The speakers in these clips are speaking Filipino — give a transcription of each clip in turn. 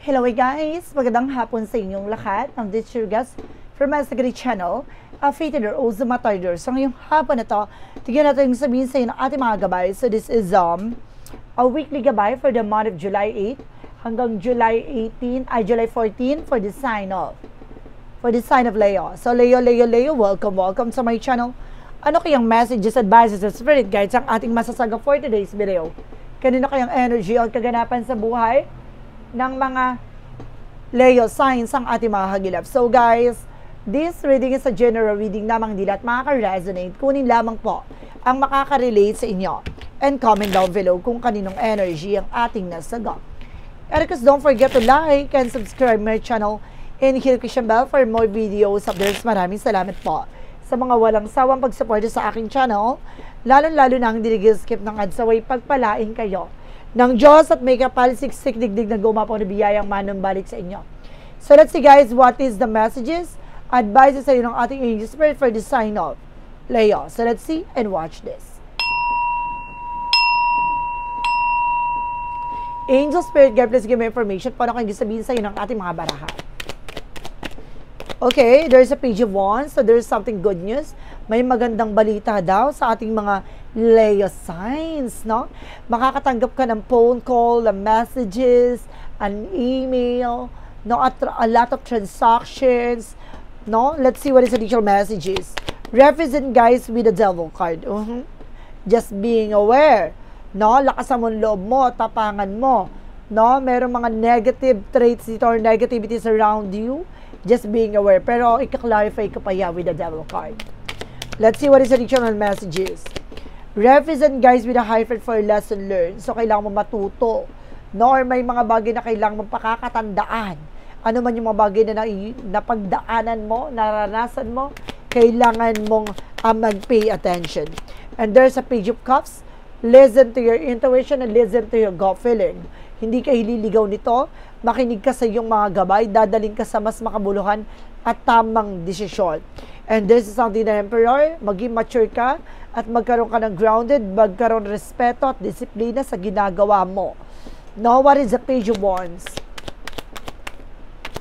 Hello guys! Magandang hapon sa inyong lahat. Ang this your guest from my Sagari channel, Fated or Ozama Tider. So ngayong hapon na to, tignan natin yung sabihin sa inyo ng ating mga gabay. So this is a weekly gabay for the month of July 8 hanggang July 14 for the sign of Leo. So Leo, welcome sa my channel. Ano kayang messages, advices, and spirit guides ang ating masasaga for today's video? Kanino kayang energy o kaganapan sa buhay ng mga Leo signs ang ating mga hagilap? So guys, this reading is a general reading lamang nila at makaka-resonate. Kunin lamang po ang makaka-relate sa inyo. And comment down below kung kaninong energy ang ating nasaga. And of course, don't forget to like and subscribe my channel and hit the bell for more videos of this. Maraming salamat po sa mga walang sawang pagsuporta sa aking channel, lalo-lalo na ang skip ng adsaway pagpalain kayo ng Diyos at may kapal siksik digdig na gumapo na biyayang manumbalik sa inyo. So let's see guys, what is the messages, advices sa inyo ng ating angel spirit for the sign of Leo. So let's see and watch this. Angel spirit guide, please give me information paano kayo sabihin sa inyo ng ating mga baraha. Okay, there's a page of wands, so there's something good news. May magandang balita daw sa ating mga Leo signs, no? Makakatanggap ka ng phone call, ng messages, an email, no? At a lot of transactions, no? Let's see what is the additional messages. Represent guys with the devil card. Just being aware, no? Lakasan mo ang loob mo, tapangan mo, no? Merong mga negative traits dito or negativities around you. Just being aware. Pero ika-clarify ko pa yan with the devil card. Let's see what is the additional messages. Represent guys with a hyphen for lesson learned. So kailangan mo matuto. No? Or may mga bagay na kailangan mo pakakatandaan. Ano man yung mga bagay na napagdaanan mo, naranasan mo, kailangan mong mag-pay attention. And there's a page of cups. Listen to your intuition and listen to your gut feeling. Hindi ka hililigaw nito, makinig ka sa iyong mga gabay, dadaling ka sa mas makabuluhan at tamang desisyon. And this is something na Emperor, maging mature ka at magkaroon ka ng grounded, magkaroon ng respeto at disiplina sa ginagawa mo. Now, what is the page of wands?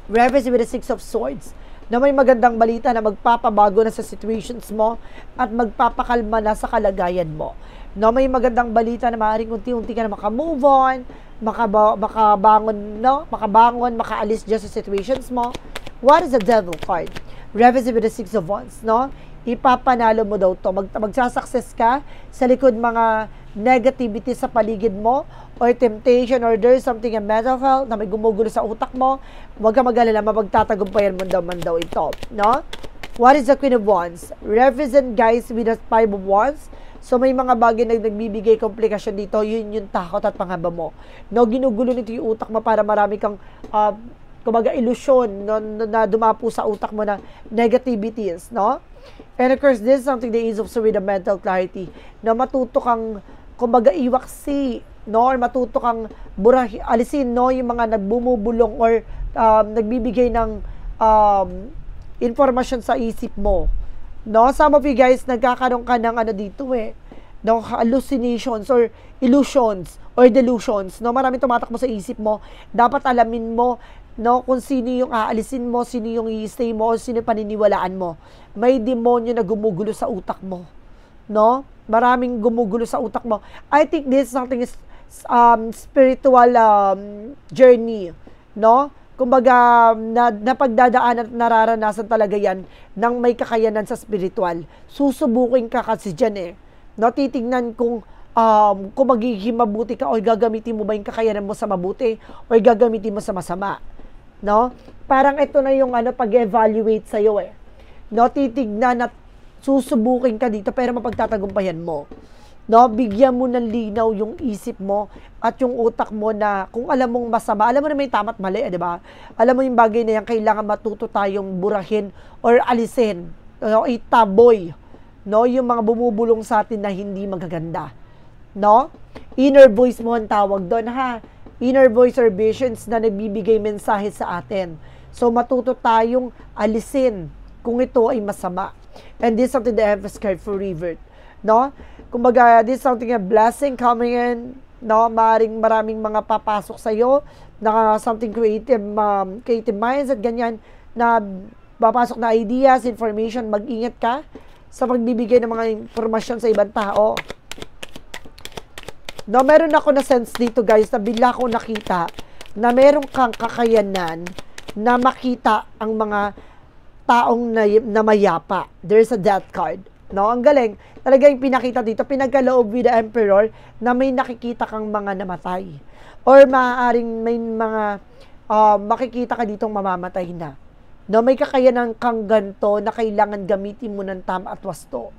Reverse with the six of swords. Na may magandang balita na magpapabago na sa situations mo at magpapakalma na sa kalagayan mo. No, may magandang balita na maaaring unti-unti ka na makamove on, makabangon, makaalis dyan sa situations mo. What is the devil card? Reverse with the six of wands, no? Ipapanalo mo daw to. Magsasuccess ka sa likod mga negativity sa paligid mo or temptation or there's something in mental health na may gumugulo sa utak mo. Huwag ka mag-alala, mapagtatagumpayan mo daw ito, no? What is the Queen of Wands? Represent guys with the Five of Wands. So may mga bagay na nagbibigay komplikasyon dito, yun yung takot at pangamba mo. No, ginugulo nito yung utak mo para marami kang kumbaga ilusyon na dumapo sa utak mo na negativities, no? And of course, this is something that is also with the mental clarity. Na matuto kang kumbaga iwaksi, no? Or matuto kang alisin, no? Yung mga nagbumubulong or nagbibigay ng information sa isip mo. No, some of you guys nagkakaroon ka ng dito no, hallucinations or illusions or delusions, no, marami tumatakbo sa isip mo. Dapat alamin mo, no, kung sino yung aalisin mo, sino yung i-stay mo, o sino paniniwalaan mo. May demonyo na gumugulo sa utak mo, no, maraming gumugulo sa utak mo. I think this is something is spiritual journey, no. Kumbaga, napagdadaan at nararanasan talaga yan ng may kakayanan sa spiritual. Susubukin ka kasi dyan No, titignan kung magiging mabuti ka o gagamitin mo ba yung kakayanan mo sa mabuti o gagamitin mo sa masama. No? Parang ito na yung pag-evaluate sa'yo No, titignan at susubukin ka dito pero mapagtatagumpayan mo. No, bigyan mo ng linaw yung isip mo at yung utak mo na kung alam mong masama, alam mo na may tama at mali, di ba? Alam mo yung bagay na yan, kailangan matuto tayong burahin or alisin, no, itaboy, no, yung mga bumubulong sa atin na hindi magaganda, no? Inner voice mo ang tawag doon, ha? Inner voice or visions na nagbibigay mensahe sa atin. So, matuto tayong alisin kung ito ay masama. And this is something that I have scared for revert, no? Kumbaga, this is something a blessing coming in no? Maraming mga papasok sa'yo na something creative, creative minds at ganyan na papasok na ideas, information. Mag-ingat ka sa pagbibigay ng mga informasyon sa ibang tao. No, meron ako na sense dito guys na bigla ko nakita na meron kang kakayanan na makita ang mga taong na mayapa. There's a death card. No, ang galing. Talaga yung pinakita dito, pinagkaloob with the Emperor na may nakikita kang mga namatay. Or maaaring may mga makikita ka ditong mamamatay na. No, may kakayanan kang ganto na kailangan gamitin mo ng tama at wasto.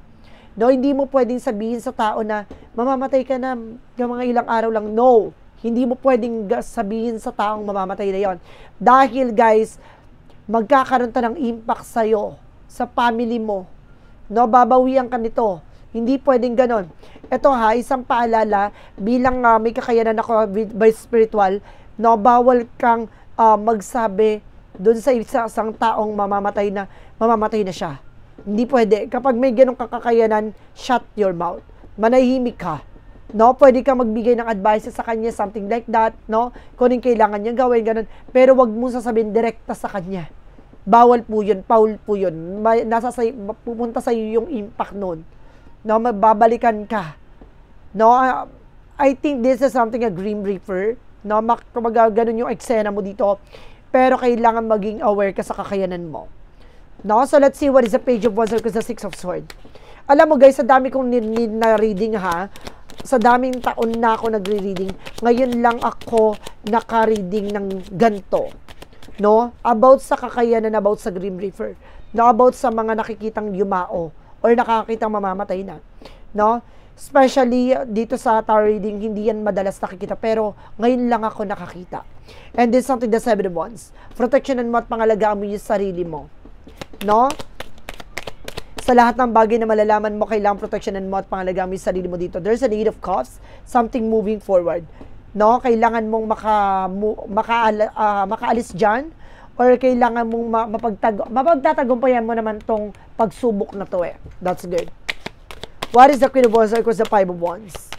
No, hindi mo pwedeng sabihin sa tao na mamamatay ka na ng mga ilang araw lang. No, hindi mo pwedeng sabihin sa taong mamamatay na yon. Dahil guys, magkakaroon ta ng impact sa'yo, sa family mo. No, babawian ka nito. Hindi pwedeng ganon. Ito ha, isang paalala, bilang may kakayanan ako by spiritual, no, bawal kang magsabi doon sa isang taong mamamatay na siya. Hindi pwede. Kapag may ganong kakakayanan, shut your mouth. Manahimik ka. No, pwede ka magbigay ng advice sa kanya, something like that, no? Kung yung kailangan niya gawin, ganun. Pero wag mo sasabihin direkta sa kanya. Bawal po yun, foul po yun. Pupunta sa iyo yung impact nun. No, mababalikan ka. No, I think this is something a Grim Reaper. No, ganun yung eksena mo dito. Pero kailangan maging aware ka sa kakayanan mo. No, so let's see what is the Page of Wands because the Six of Swords. Alam mo guys, sa dami kong na reading ha, sa daming taon na ako nagre-reading, ngayon lang ako naka-reading ng ganto. No, about sa kakayanan, about sa Grim Reaper, no, about sa mga nakikitang yumao or nakakitang mamamatay na. No, especially dito sa tarot reading, hindi yan madalas nakikita, pero ngayon lang ako nakakita. And this is something the Seven of Wands. Protectionan mo at pangalagaan mo yung sarili mo. No? Sa lahat ng bagay na malalaman mo, kailangan proteksyonan mo at pangalagaan mo yung sarili mo dito. There's a need of cups, something moving forward. No? Kailangan mong makaalis dyan, or kailangan mong mapagtatagumpayan mo naman tong pagsubok na to eh. That's good. What is the Queen of Wands? Of course, the Five of Wands.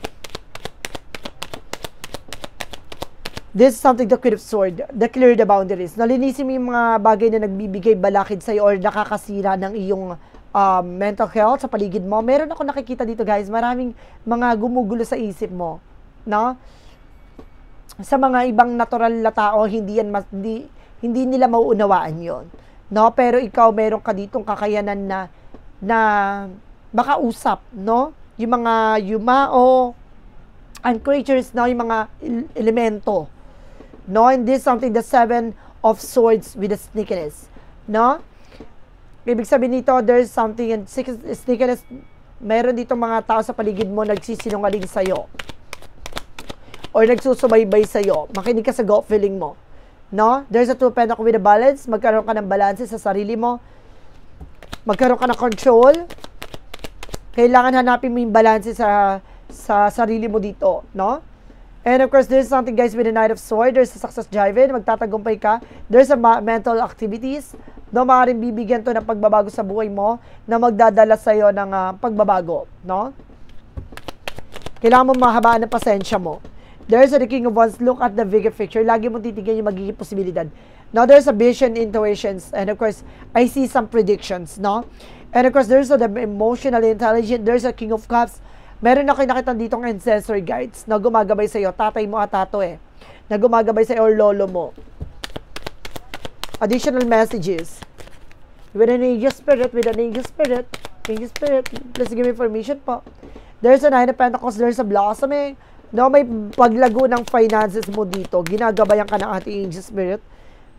This is something the Queen of Swords, the clear the boundaries. Nalinisin mo yung mga bagay na nagbibigay balakid sa'yo or nakakasira ng iyong mental health sa paligid mo. Meron ako nakikita dito guys, maraming mga gumugulo sa isip mo. No? Sa mga ibang natural na tao, hindi nila mauunawaan yon. No? Pero ikaw, meron ka ditong kakayanan na makausap, no? Yung mga yumao and creatures, no? Yung mga elemento. No, and this is something the Seven of Swords with the sneakiness. No? Ibig sabihin nito, there's something in sneakiness. Meron dito mga tao sa paligid mo nagsisinungaling sa'yo. Or nagsusubaybay sa'yo. Makinig ka sa gut feeling mo. No? There's a Two of Pentacles with a balance. Magkaroon ka ng balance sa sarili mo. Magkaroon ka ng control. Kailangan hanapin mo yung balance sa sarili mo dito. No? And of course, there's something guys with the Knight of Swords. There's a success driven. Magtatagumpay ka. There's a mental activities. No, maaaring bibigyan to ng pagbabago sa buhay mo na magdadala sa'yo ng pagbabago. No? Kailangan mo mahabaan ng pasensya mo. There's a King of Wands. Look at the bigger picture. Lagi mo titignan yung magiging posibilidad. Now, there's a vision, intuitions. And of course, I see some predictions. No? And of course, there's the emotional intelligence. There's a King of Cups. Meron ako nakita dito ng ancestor guides na gumagabay sa iyo, tatay mo at tato na gumagabay sa iyo or lolo mo. Additional messages. With an angel spirit, angel spirit, please give me information po. There's a Nine of Pentacles, there's a blossoming. No, may paglago ng finances mo dito. Ginagabayan ka ng ating angel spirit.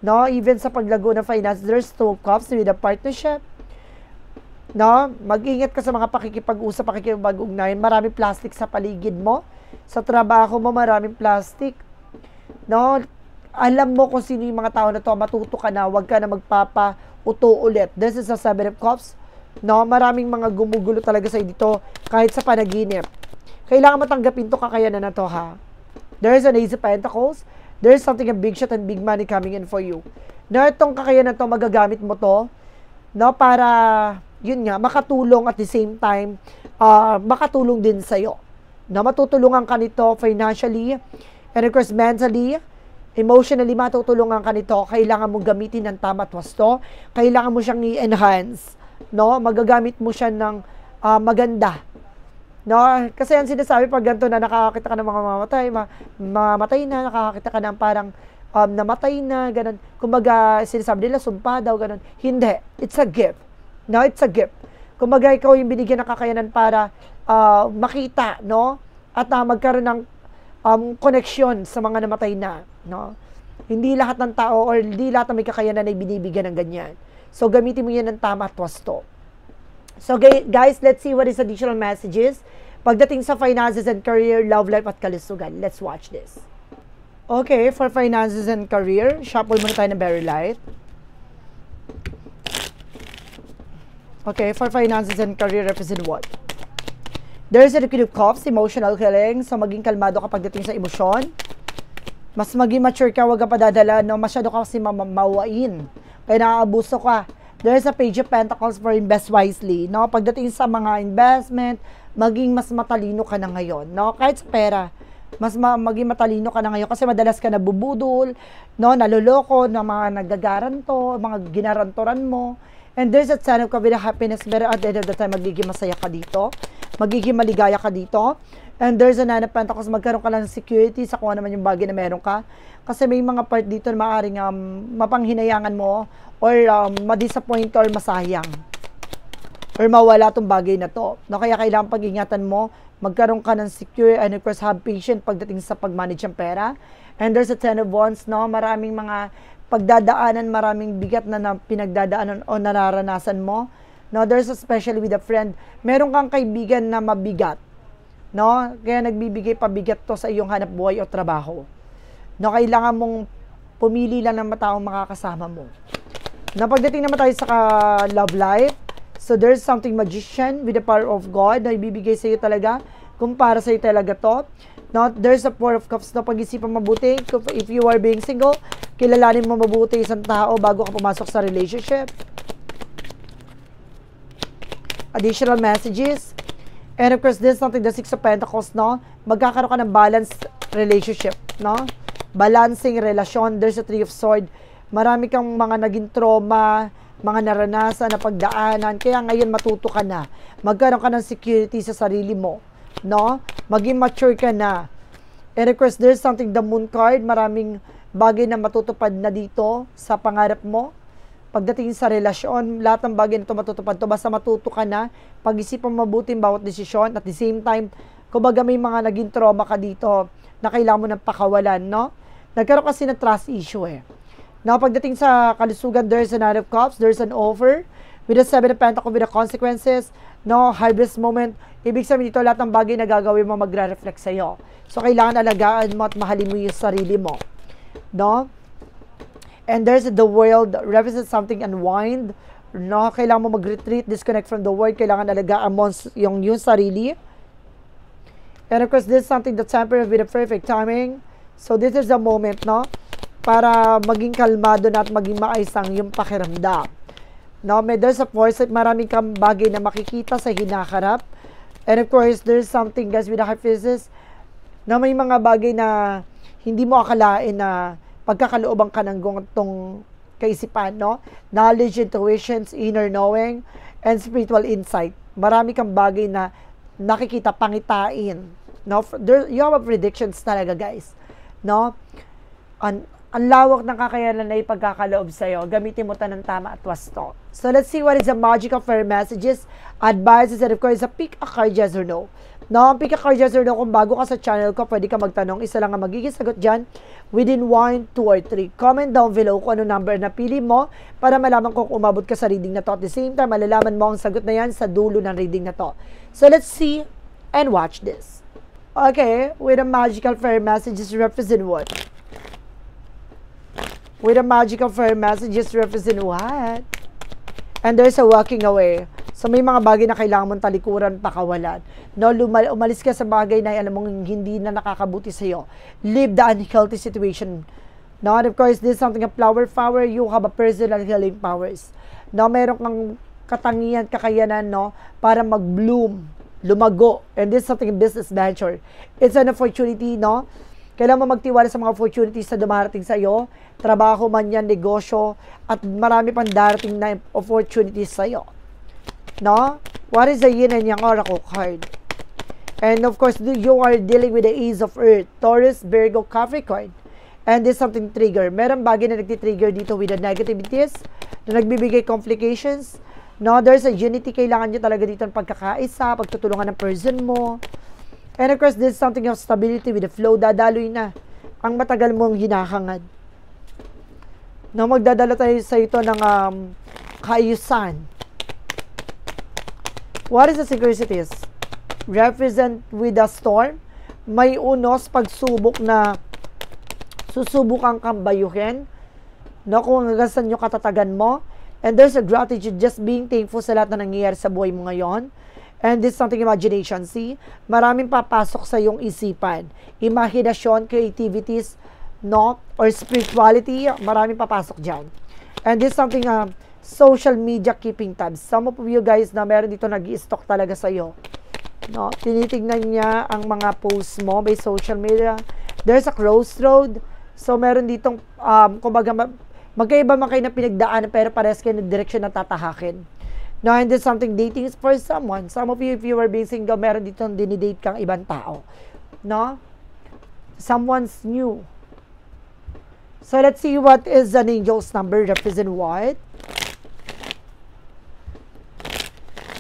No, even sa paglago ng finances, there's Two of Cups with a partnership. No, mag-ingat ka sa mga pakikipag-usap, pakikipag-ugnayan. Maraming plastic sa paligid mo. Sa trabaho mo, maraming plastic. No, alam mo kung sino yung mga tao na to. Matuto ka na, huwag ka na magpapauto ulit. This is a Seven of Cups. No, maraming mga gumugulo talaga sa dito kahit sa panaginip. Kailangan matanggapin to kakayanan na to ha. There is an Ace of Pentacles. There is something a big shot and big money coming in for you. Na itong kakayanan to, magagamit mo to. No, para yun nga, makatulong at the same time, makatulong din sa'yo. No, matutulungan ka nito financially, and of course, mentally, emotionally, matutulungan ka nito. Kailangan mo gamitin ng tama at wasto. Kailangan mo siyang i-enhance. No? Magagamit mo siya ng maganda. No? Kasi yan sinasabi pag ganito na nakakakita ka ng mga mamatay na, nakakakita ka ng parang namatay na, ganun. Kumbaga, sinasabi nila, sumpa daw, ganun. Hindi. It's a gift. No? It's a gift. Kumbaga, ikaw yung binigyan ng kakayanan para makita, no? At magkaroon ng connection sa mga namatay na, no? Hindi lahat ng tao or hindi lahat ng may kakayanan ay binibigyan ng ganyan. So, gamitin mo yan ng tama at wasto. So, guys, let's see what is additional messages pagdating sa finances and career, love life, at kalusugan. Let's watch this. Okay, for finances and career, shuffle muna tayo ng very light. Okay, for finances and career, represent what? There's a Queen of Cups, emotional healing. So, maging kalmado kapag dating sa emosyon. Mas maging mature ka, huwag ka padadala, no? Masyado ka kasi mawain. Kaya naaabuso ka. There's a Page of Pentacles for invest wisely, no? Pagdating sa mga investment, maging mas matalino ka na ngayon, no? Kahit sa pera, maging matalino ka na ngayon kasi madalas ka nabubudol, no? Naloloko, ng mga naggagaranto, mga ginarantoran mo. And there's a sign of COVID happiness, pero at the end of the time, magiging masaya ka dito. Magiging maligaya ka dito. And there's a Nine of Pentacles, magkaroon ka lang ng security sa kung ano naman yung bagay na meron ka. Kasi may mga part dito na maaaring mapanghinayangan mo or ma-disappoint or masayang. Or mawala tong bagay na to. No, kaya kailangan pag-ingatan mo, magkaroon ka ng secure and of course have patience pagdating sa pag-manage ng pera. And there's a Ten of Wands, no? Maraming mga pagdadaanan, maraming bigat na pinagdadaanan o nararanasan mo. No, there's especially with a friend, meron kang kaibigan na mabigat. No? Kaya nagbibigay pabigat to sa iyong hanap buhay o trabaho. No, kailangan mong pumili lang ng taong makakasama mo. Na pagdating naman tayo sa love life, so there's something magician with the power of God na ibibigay sa iyo talaga, kung para sa iyo talaga to. No, there's a Four of Cups na pag-isipan mabuti. If you are being single, kilalanin mo mabuti isang tao bago ka pumasok sa relationship. Additional messages. And of course, there's something, the Six of Pentacles, no? Magkakaroon ka ng balanced relationship, no? Balancing relasyon. There's a Three of Swords. Marami kang mga naging trauma, mga naranasan na pagdaanan. Kaya ngayon matuto ka na. Magkaroon ka ng security sa sarili mo, no? Maging mature ka na. And of course, there's something, the Moon card. Maraming bagay na matutupad na dito sa pangarap mo. Pagdating sa relasyon, lahat ng bagay na ito matutupad to. Basta matuto ka na, pag-isipan mabuti bawat desisyon. At the same time, kumbaga may mga naging trauma ka dito na kailangan mo ng pakawalan, no? Nagkaroon kasi ng trust issue eh. Now, pagdating sa kalusugan, there's a Nine of Cups, there's an offer, with a Seven of Pentacles, with the consequences, no? Harvest moment. Ibig sabihin dito, lahat ng bagay na gagawin mo magre-reflect sa'yo. So, kailangan alagaan mo at mahalin mo yung sarili mo, no? And there's the world, represents something unwind. No, kailangan mo mag-retreat, disconnect from the world. Kailangan alagaan mo yung sarili. And of course, this is something that's temporary with a perfect timing. So this is the moment, no? Para maging kalmado na at maging maayos ang yung pakiramdam. No, there's a foresight, marami kang bagay na makikita sa hinaharap. And of course, there's something, guys, with the high physics, na may mga bagay na hindi mo akalain na pagkakalooban ka ng gantong kaisipan, no? Knowledge, intuitions, inner knowing, and spiritual insight. Marami kang bagay na nakikita, pangitain, no? You have predictions talaga, guys, no? Ang lawak ng kakayanan na ipagkakaloob sa'yo. Gamitin mo ta ng tama at wasto. So, let's see what is the magic of fair messages, advices, and of course, pick a card, yes or no. No, pick a card, yes or no. Kung bago ka sa channel ko, pwede ka magtanong. Isa lang ang magiging sagot dyan within 1, 2, or 3. Comment down below kung ano number na pili mo para malaman kung umabot ka sa reading na to. At the same time, malalaman mo ang sagot na yan sa dulo ng reading na to. So, let's see and watch this. Okay, with a magical fair messages represent what? With a magical fair messages represent what? And there's a walking away. So, may mga bagay na kailangan mong talikuran, pakawalan. No, umalis ka sa bagay na alam mong hindi na nakakabuti sa'yo. Leave the unhealthy situation. No, and of course, this is something a flower power. You have a personal healing powers. No, meron kang katangian, kakayanan, no, para mag-bloom. lumago. And this is something business venture. It's an opportunity, no? Kailangan mo magtiwala sa mga opportunities na dumarating sa iyo. Trabaho man yan, negosyo, at marami pang darating na opportunities sa iyo. No? What is the yin and yang oracle card? And of course, you are dealing with the Ace of Earth, Taurus, Virgo, Capricorn. And this something trigger. Merong bagay na nagtitrigger dito with the negativities, na nagbibigay complications. No, there's a unity. Kailangan nyo talaga dito ng pagkakaisa, pagtutulungan ng person mo. And of course, there's something of stability with the flow. Dadaloy na ang matagal mong hinahangad. No, magdadala tayo sa ito ng kaayusan. What is the synchronicities? Represent with a storm. May unos pagsubok na susubukang kang bayuhin. No, kung hanggang saan yung katatagan mo. And there's a gratitude, just being thankful sa lahat na nangyayari sa buhay mo ngayon. And this is something imagination. See? Maraming papasok sa iyong isipan. Imaginasyon, creativities, no? Or spirituality, maraming papasok dyan. And this is something social media keeping tabs. Some of you guys na meron dito nag-i-stock talaga sa iyo. No? Tinitignan niya ang mga posts mo by social media. There's a crossroad. So, meron ditong, kumbaga, magkaiba man kayo na pinagdaan pero parehas kayo na direction na tatahakin. No, and there's something dating is for someone. Some of you, if you were being single, meron ditong dinidate kang ibang tao. No? Someone's new. So, let's see what is an angel's number. Represent what?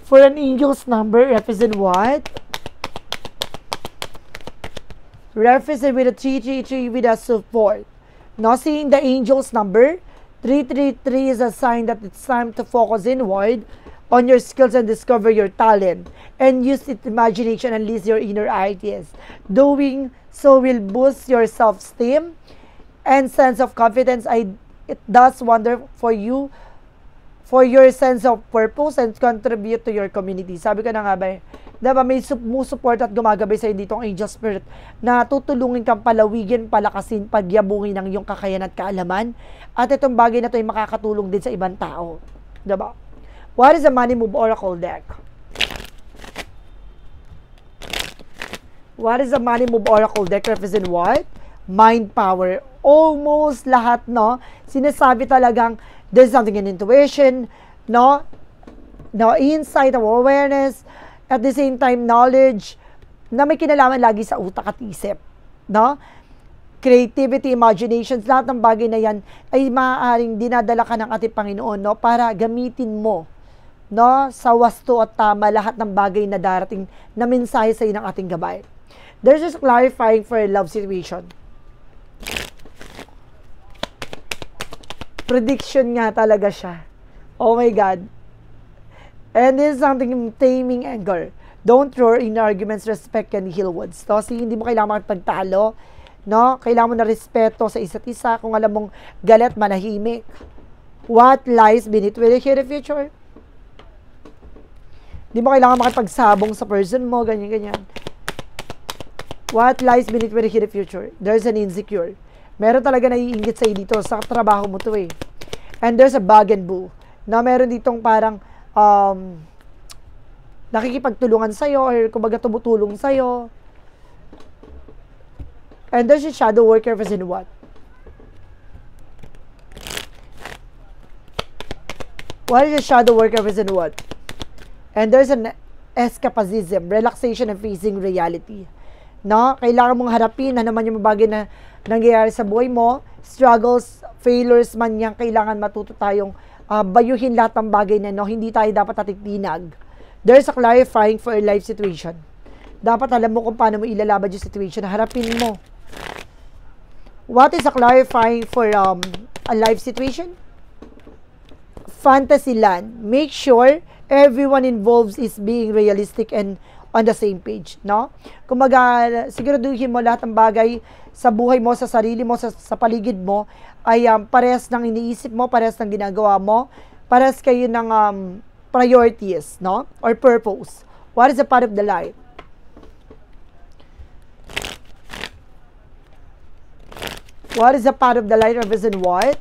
For an angel's number, represent what? Represent with a 333 with a support. Now, seeing the angel's number, 333 is a sign that it's time to focus inward on your skills and discover your talent. And use its imagination and release your inner ideas. Doing so will boost your self-esteem and sense of confidence. It does wonder for you, for your sense of purpose and contribute to your community. Sabi ko na nga ba, diba, may support at gumagabay sa'yo dito ang angel spirit na tutulungin kang palawigin, palakasin, pagyabungin ng iyong kakayahan at kaalaman. At itong bagay na ito ay makakatulong din sa ibang tao. Diba? What is the Money Move Oracle deck? What is the Money Move Oracle deck? Represent what? Mind power. Almost lahat, no? Sinasabi talagang there's something in intuition, no? No, insight, awareness, at the same time, knowledge na may kinalaman lagi sa utak at isip. No? Creativity, imaginations, lahat ng bagay na yan ay maaaring dinadala ka ng ating Panginoon, no? Para gamitin mo, no? Sa wasto at tama lahat ng bagay na darating na mensahe sa iyo ng ating gabay. There's just clarifying for a love situation. Prediction nga talaga siya. Oh my God. And this is something taming anger. Don't roar in arguments, respect can heal wounds. No? So, hindi mo kailangan magpagtalo. No? Kailangan mo na respeto sa isa't isa. Kung alam mong galit, manahimik. What lies beneath will you hear the future? Hindi mo kailangan makipagsabong sa person mo, ganyan-ganyan. What lies beneath will you hear the future? There's an insecure. Meron talaga naiinggit sa'yo dito. Sa trabaho mo to eh. And there's a bug and boo. Na meron ditong parang nakikipagtulungan sa'yo or kumbaga tumutulong sa'yo. And there's a shadow worker represent what? What is a shadow worker represent what? And there's an escapism, relaxation and facing reality. No? Kailangan mong harapin na naman yung bagay na nangyayari sa buhay mo, struggles, failures man yan, kailangan matuto tayong bayuhin lahat ng bagay na no, hindi tayo dapat natitinag. There's a clarifying for a life situation. Dapat alam mo kung paano mo ilalabad yung situation, harapin mo. What is a clarifying for a life situation? Fantasy land. Make sure everyone involved is being realistic and on the same page, no? Kumaga, siguraduhin mo lahat ng bagay sa buhay mo, sa sarili mo, sa paligid mo, ay parehas ng iniisip mo, parehas ng ginagawa mo, parehas kayo ng priorities, no? Or purpose. What is a part of the life? What is a part of the life represent what?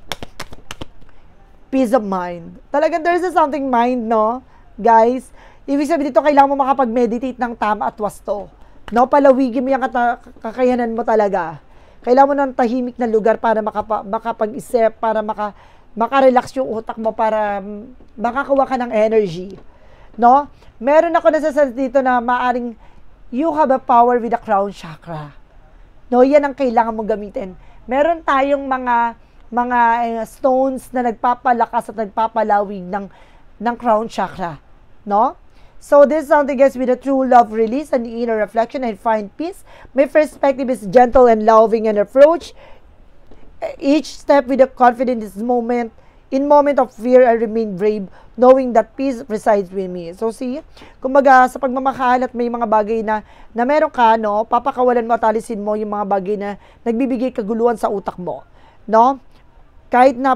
Peace of mind. Talagang there's a something mind, no? Guys, Ibig sabihin dito, kailangan mo makapag-meditate ng tama at wasto. No, palawigin mo yung kakayanan mo talaga. Kailangan mo ng tahimik na lugar para makapag-isip, para makarelax yung utak mo, para makakuha ka ng energy. No? Meron ako nasasabi dito na maaring you have a power with the crown chakra. No, yan ang kailangan mong gamitin. Meron tayong mga stones na nagpapalakas at nagpapalawig ng crown chakra. No? So, this is something, guys, with a true love release and inner reflection and find peace. My perspective is gentle and loving and approach. Each step with a confidence moment. In moment of fear, I remain brave, knowing that peace resides with me. So, see, kumbaga, sa pagmamahal at may mga bagay na meron ka, no, papakawalan mo at alisin mo yung mga bagay na nagbibigay kaguluhan sa utak mo. No? Kahit na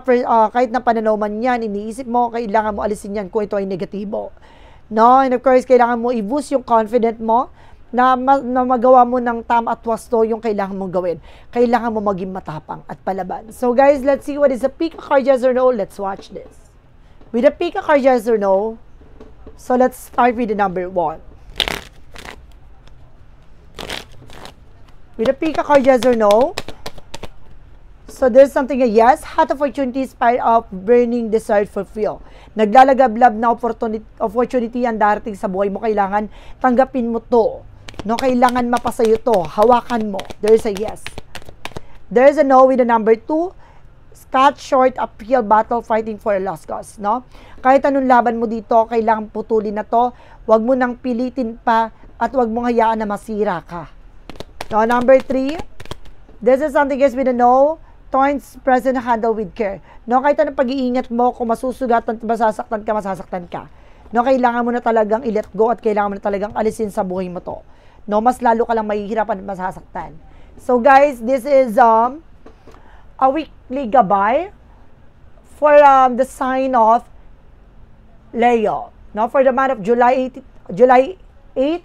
pananaw man yan, iniisip mo, kailangan mo alisin yan kung ito ay negatibo. No? And of course, kailangan mo i-boost yung confident mo na magawa mo ng tama at wasto yung kailangan mong gawin. Kailangan mo maging matapang at palaban. So guys, let's see what is a pick a card, yes or no. Let's watch this. With a pick a card, yes or no. So let's start with the number 1. With a pick a card, yes or no. So there's something a yes, hot opportunities, fire of burning desire fulfill. Naglalagablab na opportunity ang darating sa buhay mo. Kailangan tanggapin mo to. No, kailangan mapasayo to. Hawakan mo. There's a yes. There's a no with the number 2. Cut short, appeal, battle, fighting for a lost cause. No? Kahit anong laban mo dito, kailangan putulin na to. Huwag mo nang pilitin pa at huwag mong hayaan na masira ka. No, number 3. This is something, guys, with a no. Thorns present, handle with care. No, kahit anong pag-iingat mo, kung masusugatan, masasaktan ka. No, kailangan mo na talagang i-let go at kailangan mo na talagang alisin sa buhay mo to. No, mas lalo ka lang mahihirapan at masasaktan. So guys, this is a weekly gabay for the sign of Leo. No, for the month of July 8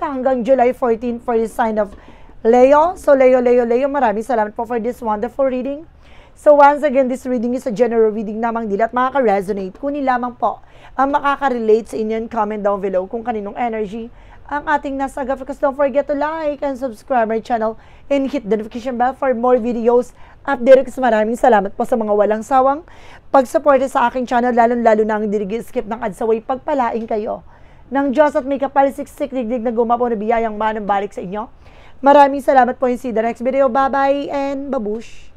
hanggang July 14 for the sign of Leo. So Leo, maraming salamat po for this wonderful reading. So once again, this reading is a general reading namang dila at makaka-resonate. Kunin lamang po ang makaka-relate sa inyo and comment down below kung kaninong energy ang ating nasa because don't forget to like and subscribe my channel and hit the notification bell for more videos update. Kasi maraming salamat po sa mga walang sawang pag-support sa aking channel, lalo na ang skip ng adsaway. Pagpalain kayo ng Diyos at may kapalisiksik digdig na gumapo na biyayang manang balik sa inyo. Maraming salamat po, and see the next video. Bye-bye and babush!